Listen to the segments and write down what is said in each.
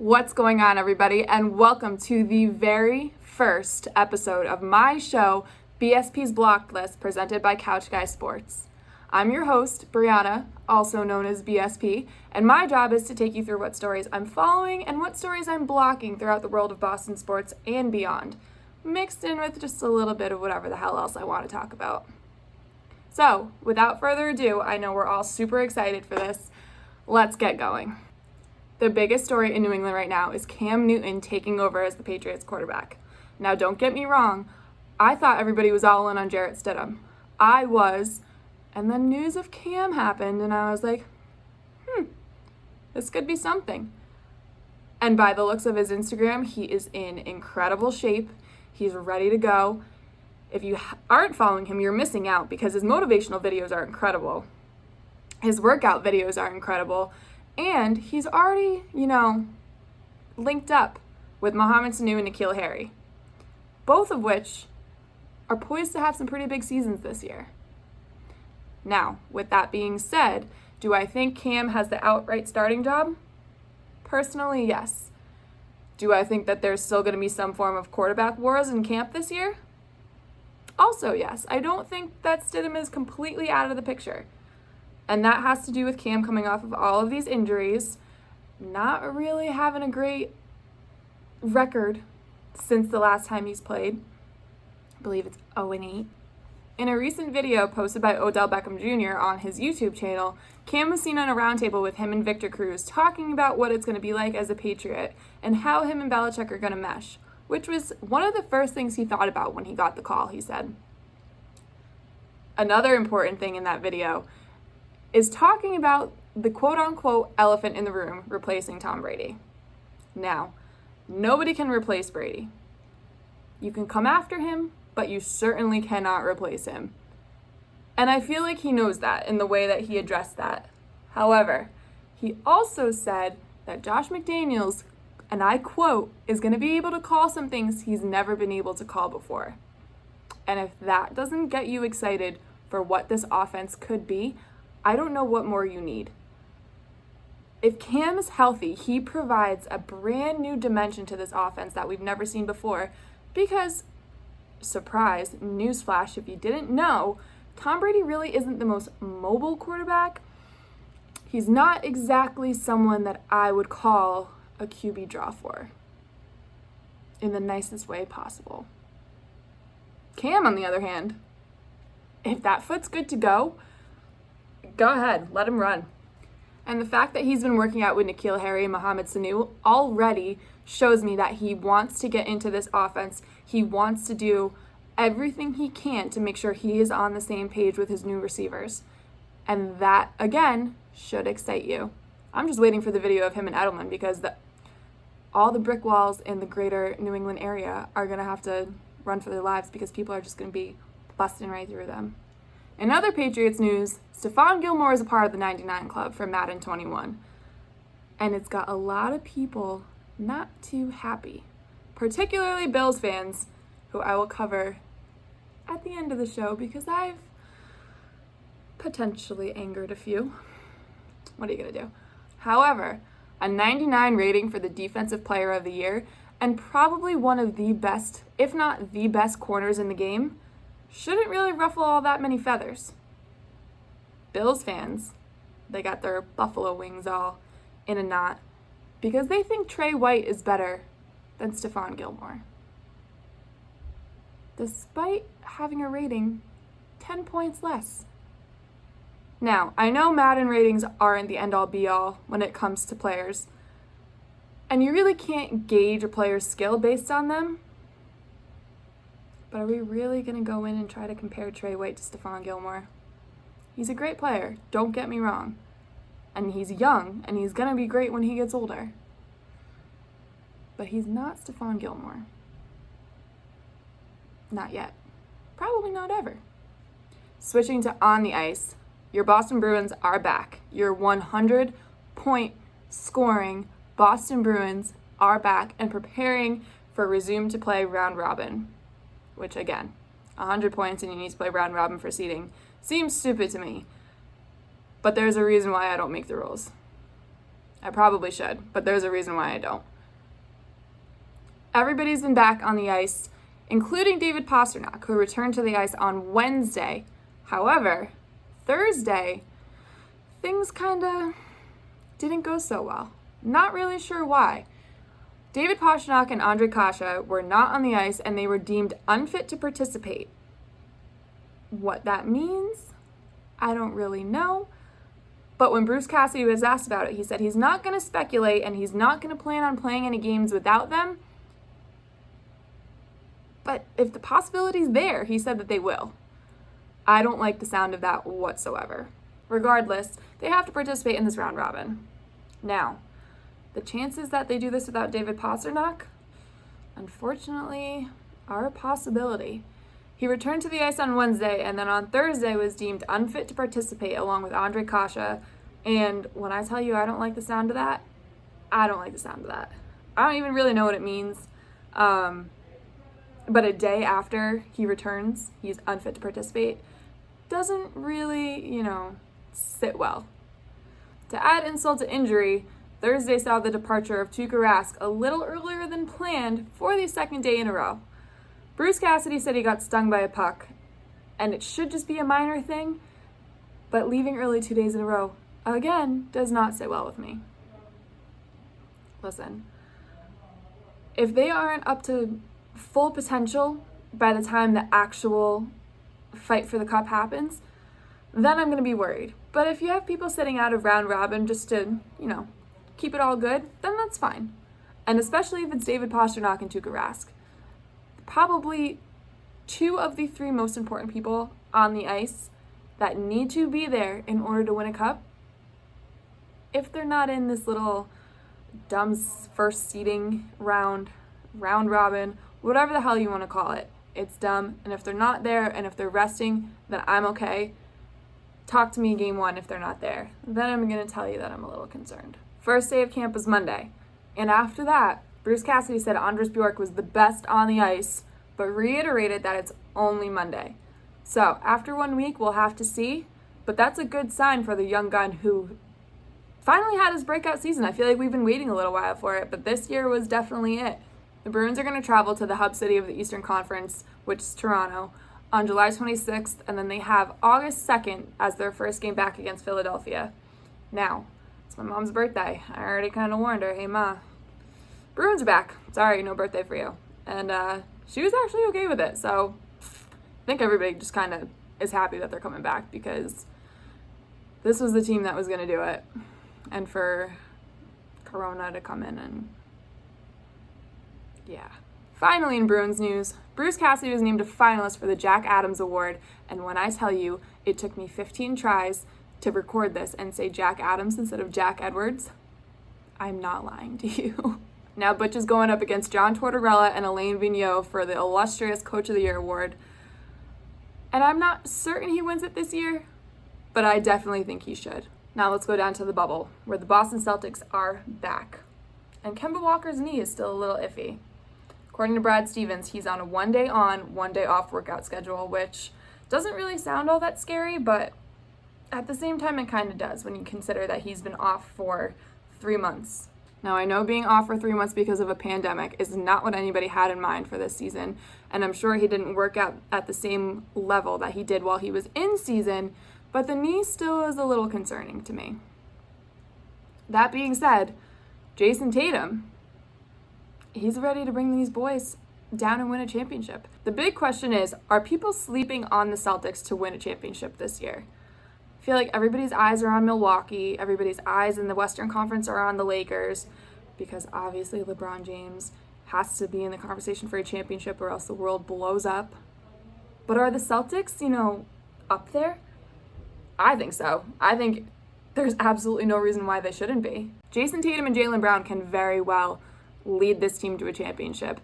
What's going on, everybody, and welcome to the very first episode of my show, BSP's Blocked List, presented by Couch Guy Sports. I'm your host, Brianna, also known as BSP, and my job is to take you through what stories I'm following and what stories I'm blocking throughout the world of Boston sports and beyond, mixed in with just a little bit of whatever the hell else I want to talk about. So, without further ado, I know we're all super excited for this. Let's get going. The biggest story in New England right now is Cam Newton taking over as the Patriots quarterback. Now, don't get me wrong. I thought everybody was all in on Jarrett Stidham. I was, and then news of Cam happened, and I was like, this could be something. And by the looks of his Instagram, he is in incredible shape. He's ready to go. If you aren't following him, you're missing out because his motivational videos are incredible. His workout videos are incredible. And he's already, linked up with Mohamed Sanu and N'Keal Harry, both of which are poised to have some pretty big seasons this year. Now, with that being said, do I think Cam has the outright starting job? Personally, yes. Do I think that there's still going to be some form of quarterback wars in camp this year? Also, yes. I don't think that Stidham is completely out of the picture. And that has to do with Cam coming off of all of these injuries, not really having a great record since the last time he's played. I believe it's 0-8. In a recent video posted by Odell Beckham Jr. on his YouTube channel, Cam was seen on a roundtable with him and Victor Cruz talking about what it's going to be like as a Patriot and how him and Belichick are going to mesh, which was one of the first things he thought about when he got the call, he said. Another important thing in that video is talking about the quote-unquote elephant in the room replacing Tom Brady. Now, nobody can replace Brady. You can come after him, but you certainly cannot replace him. And I feel like he knows that in the way that he addressed that. However, he also said that Josh McDaniels, and I quote, is going to be able to call some things he's never been able to call before. And if that doesn't get you excited for what this offense could be, I don't know what more you need. If Cam is healthy, he provides a brand new dimension to this offense that we've never seen before because, surprise, newsflash if you didn't know, Tom Brady really isn't the most mobile quarterback. He's not exactly someone that I would call a QB draw for in the nicest way possible. Cam, on the other hand, if that foot's good to go ahead, let him run. And the fact that he's been working out with N'Keal Harry and Mohamed Sanu already shows me that he wants to get into this offense. He wants to do everything he can to make sure he is on the same page with his new receivers. And that, again, should excite you. I'm just waiting for the video of him and Edelman because all the brick walls in the greater New England area are going to have to run for their lives because people are just going to be busting right through them. In other Patriots news, Stephon Gilmore is a part of the 99 Club for Madden 21. And it's got a lot of people not too happy, particularly Bills fans, who I will cover at the end of the show because I've potentially angered a few. What are you going to do? However, a 99 rating for the Defensive Player of the Year and probably one of the best, if not the best corners in the game, shouldn't really ruffle all that many feathers. Bills fans, they got their buffalo wings all in a knot because they think Trey White is better than Stephon Gilmore, despite having a rating 10 points less. Now, I know Madden ratings aren't the end-all be-all when it comes to players, and you really can't gauge a player's skill based on them. But are we really going to go in and try to compare Trey White to Stephon Gilmore? He's a great player, don't get me wrong. And he's young, and he's going to be great when he gets older. But he's not Stephon Gilmore. Not yet. Probably not ever. Switching to on the ice, your Boston Bruins are back. Your 100-point scoring Boston Bruins are back and preparing for resume to play round robin. Which, again, 100 points and you need to play round robin for seeding seems stupid to me. But there's a reason why I don't make the rules. I probably should, but there's a reason why I don't. Everybody's been back on the ice, including David Pastrnak, who returned to the ice on Wednesday. However, Thursday, things kind of didn't go so well. Not really sure why. David Pastrnak and Ondrej Kase were not on the ice, and they were deemed unfit to participate. What that means, I don't really know. But when Bruce Cassidy was asked about it, he said he's not going to speculate and he's not going to plan on playing any games without them. But if the possibility's there, he said that they will. I don't like the sound of that whatsoever. Regardless, they have to participate in this round robin. Now, the chances that they do this without David Pastrnak, unfortunately, are a possibility. He returned to the ice on Wednesday, and then on Thursday was deemed unfit to participate along with Ondrej Kase. And when I tell you I don't like the sound of that, I don't like the sound of that. I don't even really know what it means. But a day after he returns, he's unfit to participate, doesn't really, sit well. To add insult to injury, Thursday saw the departure of Tuukka Rask a little earlier than planned for the second day in a row. Bruce Cassidy said he got stung by a puck, and it should just be a minor thing, but leaving early 2 days in a row, again, does not sit well with me. Listen, if they aren't up to full potential by the time the actual fight for the cup happens, then I'm going to be worried. But if you have people sitting out of round robin just to, keep it all good, then that's fine. And especially if it's David Pastrnak and Tuukka Rask. Probably two of the three most important people on the ice that need to be there in order to win a cup. If they're not in this little dumb first seeding round robin, whatever the hell you want to call it, it's dumb. And if they're not there and if they're resting, then I'm okay. Talk to me game one if they're not there. Then I'm going to tell you that I'm a little concerned. First day of camp was Monday. And after that, Bruce Cassidy said Anders Bjork was the best on the ice, but reiterated that it's only Monday. So after 1 week, we'll have to see. But that's a good sign for the young gun who finally had his breakout season. I feel like we've been waiting a little while for it, but this year was definitely it. The Bruins are going to travel to the hub city of the Eastern Conference, which is Toronto, on July 26th, and then they have August 2nd as their first game back against Philadelphia. Now, it's my mom's birthday. I already kind of warned her, hey Ma, Bruins are back. Sorry, no birthday for you. And she was actually okay with it, so I think everybody just kind of is happy that they're coming back because this was the team that was going to do it. And for Corona to come in and yeah. Finally, in Bruins news, Bruce Cassidy was named a finalist for the Jack Adams Award, and when I tell you it took me 15 tries to record this and say Jack Adams instead of Jack Edwards, I'm not lying to you. Now Butch is going up against John Tortorella and Alain Vigneault for the illustrious Coach of the Year award, and I'm not certain he wins it this year, but I definitely think he should. Now let's go down to the bubble, where the Boston Celtics are back, and Kemba Walker's knee is still a little iffy. According to Brad Stevens, he's on a 1 day on, 1 day off workout schedule, which doesn't really sound all that scary, but at the same time, it kind of does when you consider that he's been off for 3 months. Now, I know being off for 3 months because of a pandemic is not what anybody had in mind for this season, and I'm sure he didn't work out at the same level that he did while he was in season, but the knee still is a little concerning to me. That being said, Jason Tatum, he's ready to bring these boys down and win a championship. The big question is, are people sleeping on the Celtics to win a championship this year? I feel like everybody's eyes are on Milwaukee. Everybody's eyes in the Western Conference are on the Lakers because obviously LeBron James has to be in the conversation for a championship or else the world blows up. But are the Celtics, up there? I think so. I think there's absolutely no reason why they shouldn't be. Jason Tatum and Jaylen Brown can very well lead this team to a championship.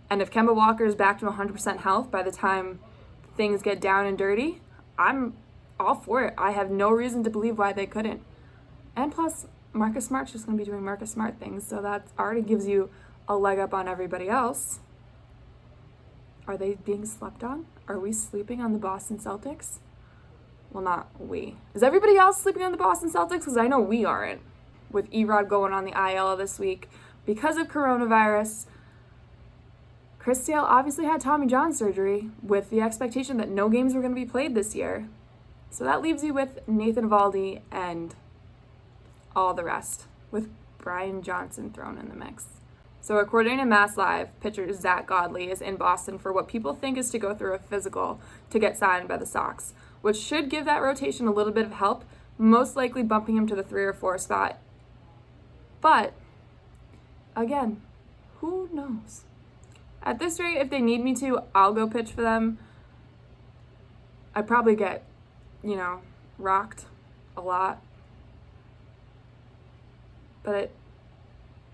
And if Kemba Walker is back to 100% health by the time things get down and dirty, I'm all for it. I have no reason to believe why they couldn't. And plus, Marcus Smart's just going to be doing Marcus Smart things, so that already gives you a leg up on everybody else. Are they being slept on? Are we sleeping on the Boston Celtics? Well, not we. Is everybody else sleeping on the Boston Celtics? Because I know we aren't. With Erod going on the IL this week because of coronavirus, Chris Sale obviously had Tommy John surgery with the expectation that no games were going to be played this year. So that leaves you with Nathan Eovaldi and all the rest, with Brian Johnson thrown in the mix. So according to Mass Live, pitcher Zach Godley is in Boston for what people think is to go through a physical to get signed by the Sox, which should give that rotation a little bit of help, most likely bumping him to the 3 or 4 spot. But, again, who knows? At this rate, if they need me to, I'll go pitch for them. I'd probably get, rocked a lot. But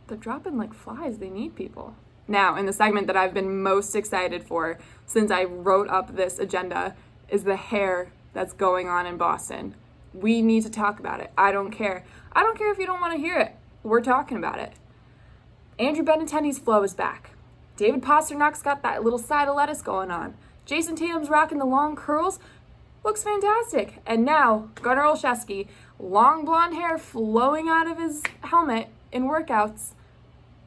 they're dropping like flies. They need people. Now, in the segment that I've been most excited for since I wrote up this agenda is the hair that's going on in Boston. We need to talk about it. I don't care. I don't care if you don't want to hear it. We're talking about it. Andrew Benintendi's flow is back. David Pasternak's got that little side of lettuce going on. Jason Tatum's rocking the long curls. Looks fantastic. And now, Gunnar Olszewski, long blonde hair flowing out of his helmet in workouts.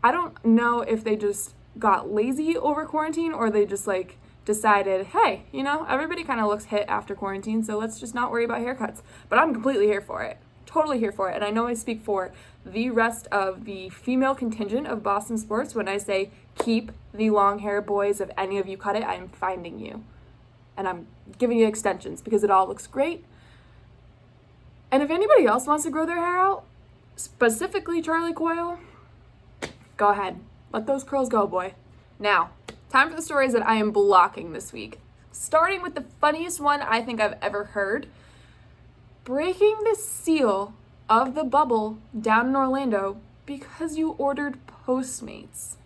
I don't know if they just got lazy over quarantine or they just decided, hey, everybody kind of looks hit after quarantine, so let's just not worry about haircuts. But I'm completely here for it. Totally here for it. And I know I speak for the rest of the female contingent of Boston sports when I say keep the long hair, boys. If any of you cut it, I am finding you. And I'm giving you extensions because it all looks great. And if anybody else wants to grow their hair out, specifically Charlie Coyle, go ahead. Let those curls go, boy. Now, time for the stories that I am blocking this week. Starting with the funniest one I think I've ever heard. Breaking the seal of the bubble down in Orlando because you ordered Postmates.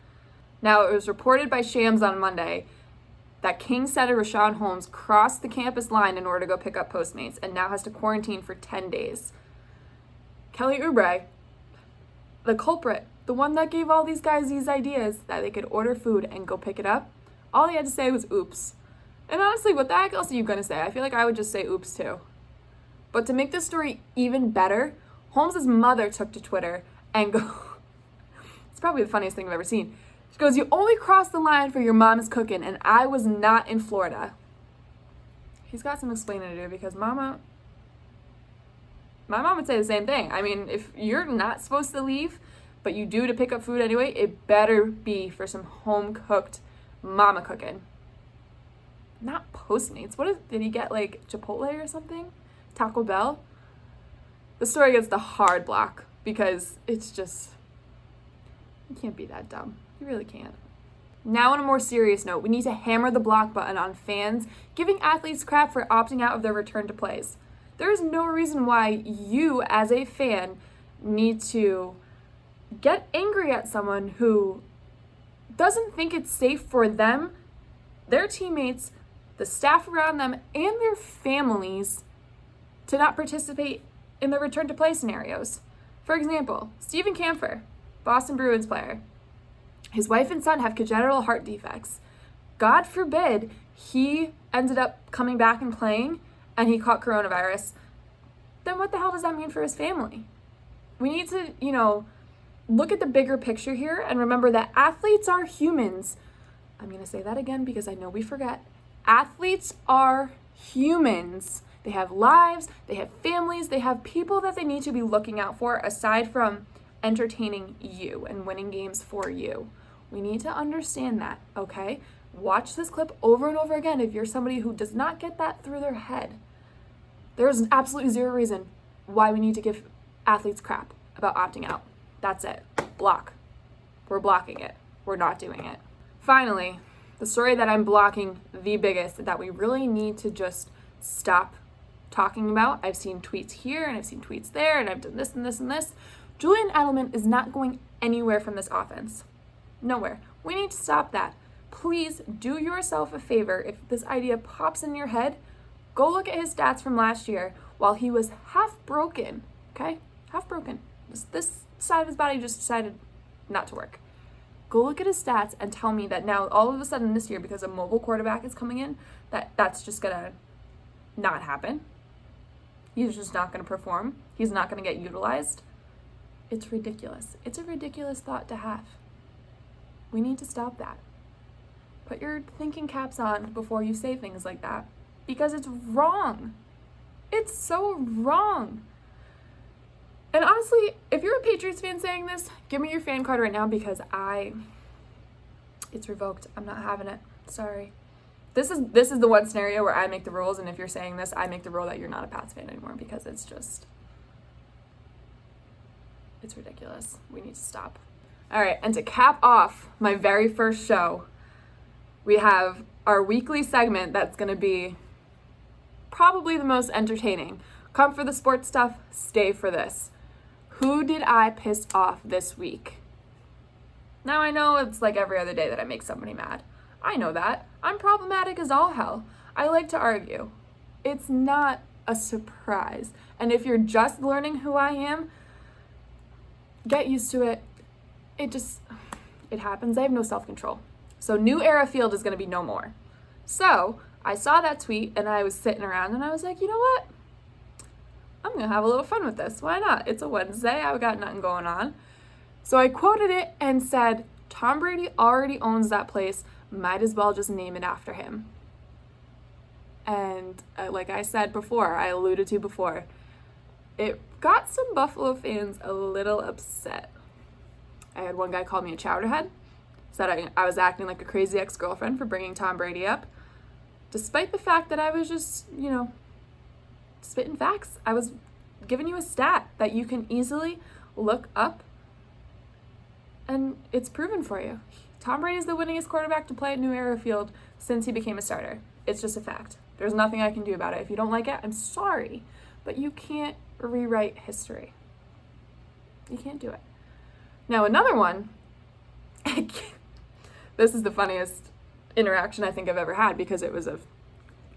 Now, it was reported by Shams on Monday that King setter Rashawn Holmes crossed the campus line in order to go pick up Postmates and now has to quarantine for 10 days. Kelly Oubre, the culprit, the one that gave all these guys these ideas that they could order food and go pick it up, all he had to say was oops. And honestly, what the heck else are you going to say? I feel like I would just say oops too. But to make this story even better, Holmes' mother took to Twitter and it's probably the funniest thing I've ever seen. She goes, you only crossed the line for your mom's cooking and I was not in Florida. He's got some explaining to do because my mom would say the same thing. I mean, if you're not supposed to leave, but you do to pick up food anyway, it better be for some home-cooked mama cooking. Not Postmates. Did he get Chipotle or something? Taco Bell? The story gets the hard block because it's just, you can't be that dumb. You really can't. Now on a more serious note, we need to hammer the block button on fans giving athletes crap for opting out of their return to plays. There is no reason why you as a fan need to get angry at someone who doesn't think it's safe for them, their teammates, the staff around them, and their families to not participate in the return to play scenarios. For example, Stephen Kampfer, Boston Bruins player. His wife and son have congenital heart defects. God forbid he ended up coming back and playing and he caught coronavirus. Then what the hell does that mean for his family? We need to, look at the bigger picture here and remember that athletes are humans. I'm going to say that again because I know we forget. Athletes are humans. They have lives, they have families, they have people that they need to be looking out for aside from entertaining you and winning games for you. We need to understand that, okay? Watch this clip over and over again if you're somebody who does not get that through their head. There's absolutely zero reason why we need to give athletes crap about opting out. That's it. Block. We're blocking it. We're not doing it. Finally, the story that I'm blocking the biggest that we really need to just stop talking about. I've seen tweets here and I've seen tweets there and I've done this and this and this. Julian Edelman is not going anywhere from this offense. Nowhere. We need to stop that. Please do yourself a favor. If this idea pops in your head, go look at his stats from last year while he was half broken, okay? Half broken. This side of his body just decided not to work. Go look at his stats and tell me that now all of a sudden this year, because a mobile quarterback is coming in, that's just gonna not happen. He's just not gonna perform. He's not gonna get utilized. It's ridiculous. It's a ridiculous thought to have. We need to stop that. Put your thinking caps on before you say things like that, because it's wrong. It's so wrong. And honestly, if you're a Patriots fan saying this, give me your fan card right now, because it's revoked. I'm not having it. Sorry. This is the one scenario where I make the rules, and if you're saying this, I make the rule that you're not a Pats fan anymore, because it's ridiculous. We need to stop. All right, and to cap off my very first show, we have our weekly segment that's going to be probably the most entertaining. Come for the sports stuff, stay for this. Who did I piss off this week? Now, I know it's like every other day that I make somebody mad. I know that. I'm problematic as all hell. I like to argue. It's not a surprise. And if you're just learning who I am, get used to it. It happens. I have no self-control. So New Era Field is going to be no more. So I saw that tweet and I was sitting around and I was like, you know what? I'm going to have a little fun with this. Why not? It's a Wednesday. I've got nothing going on. So I quoted it and said, Tom Brady already owns that place. Might as well just name it after him. And like I said before, I alluded to before, it got some Buffalo fans a little upset. I had one guy call me a chowderhead, said I was acting like a crazy ex-girlfriend for bringing Tom Brady up, despite the fact that I was just, spitting facts. I was giving you a stat that you can easily look up, and it's proven for you. Tom Brady is the winningest quarterback to play at New Era Field since he became a starter. It's just a fact. There's nothing I can do about it. If you don't like it, I'm sorry, but you can't rewrite history. You can't do it. Now, another one, this is the funniest interaction I think I've ever had because it was a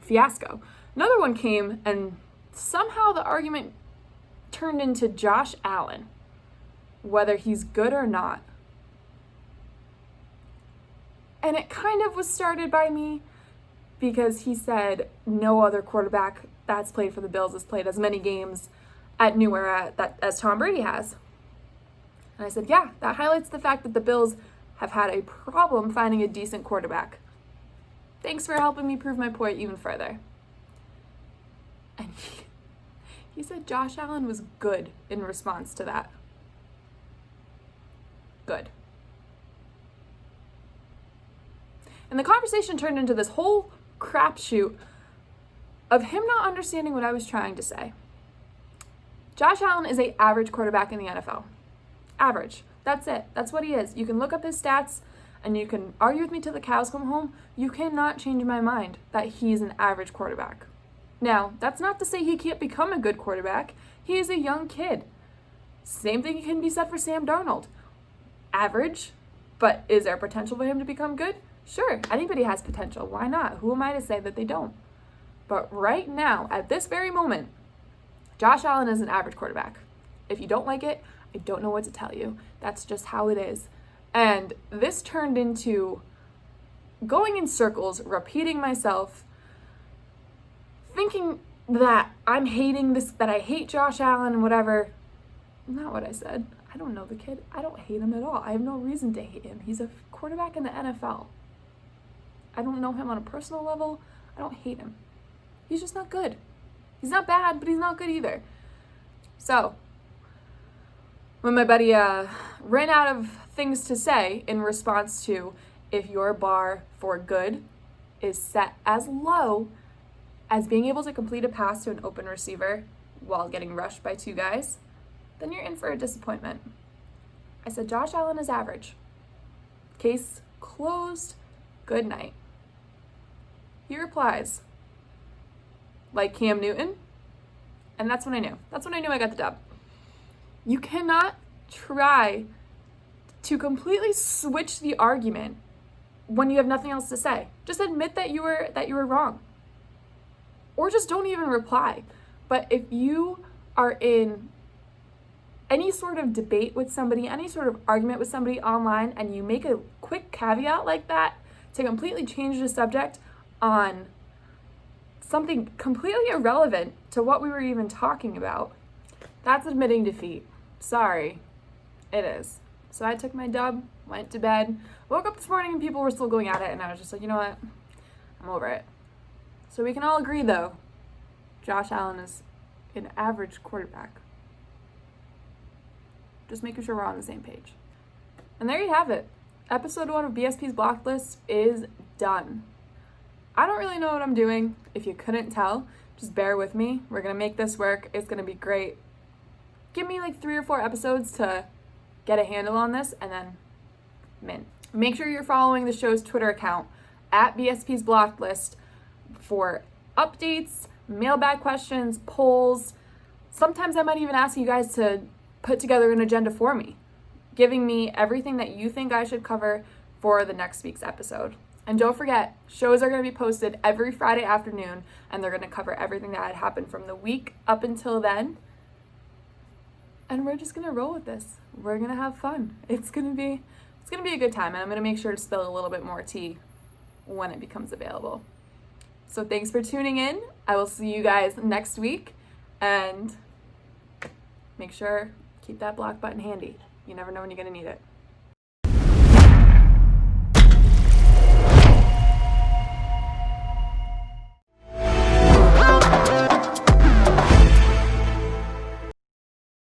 fiasco. Another one came and somehow the argument turned into Josh Allen, whether he's good or not. And it kind of was started by me because he said no other quarterback that's played for the Bills has played as many games at New Era as Tom Brady has. And I said, yeah, that highlights the fact that the Bills have had a problem finding a decent quarterback. Thanks for helping me prove my point even further. And he said Josh Allen was good in response to that. Good. And the conversation turned into this whole crapshoot of him not understanding what I was trying to say. Josh Allen is an average quarterback in the NFL. Average. That's it. That's what he is. You can look up his stats and you can argue with me till the cows come home. You cannot change my mind that he's an average quarterback. Now, that's not to say he can't become a good quarterback. He is a young kid. Same thing can be said for Sam Darnold. Average, but is there potential for him to become good? Sure, anybody has potential. Why not? Who am I to say that they don't? But right now, at this very moment, Josh Allen is an average quarterback. If you don't like it, I don't know what to tell you. That's just how it is. And this turned into going in circles, repeating myself, thinking that I'm hating this, that I hate Josh Allen and whatever. Not what I said. I don't know the kid. I don't hate him at all. I have no reason to hate him. He's a quarterback in the NFL. I don't know him on a personal level. I don't hate him. He's just not good. He's not bad, but he's not good either. So, when my buddy ran out of things to say in response to if your bar for good is set as low as being able to complete a pass to an open receiver while getting rushed by two guys, then you're in for a disappointment. I said, Josh Allen is average. Case closed. Good night. He replies, like Cam Newton, and that's when I knew. That's when I knew I got the dub. You cannot try to completely switch the argument when you have nothing else to say. Just admit that you were wrong. Or just don't even reply. But if you are in any sort of debate with somebody, any sort of argument with somebody online, and you make a quick caveat like that to completely change the subject on something completely irrelevant to what we were even talking about, that's admitting defeat. Sorry, it is. So I took my dub, went to bed, woke up this morning and people were still going at it, and I was just like, you know what? I'm over it. So we can all agree, though, Josh Allen is an average quarterback. Just making sure we're on the same page. And there you have it. Episode 1 of BSP's Blocked List is done. I don't really know what I'm doing. If you couldn't tell, just bear with me. We're going to make this work. It's going to be great. Give me like 3 or 4 episodes to get a handle on this, and then mint. Make sure you're following the show's Twitter account at BSP's Blocked List for updates, mailbag questions, polls. Sometimes I might even ask you guys to put together an agenda for me, giving me everything that you think I should cover for the next week's episode. And don't forget, shows are going to be posted every Friday afternoon, and they're going to cover everything that had happened from the week up until then. And we're just going to roll with this. We're going to have fun. It's going to be a good time, and I'm going to make sure to spill a little bit more tea when it becomes available. So thanks for tuning in. I will see you guys next week, and make sure keep that block button handy. You never know when you're going to need it.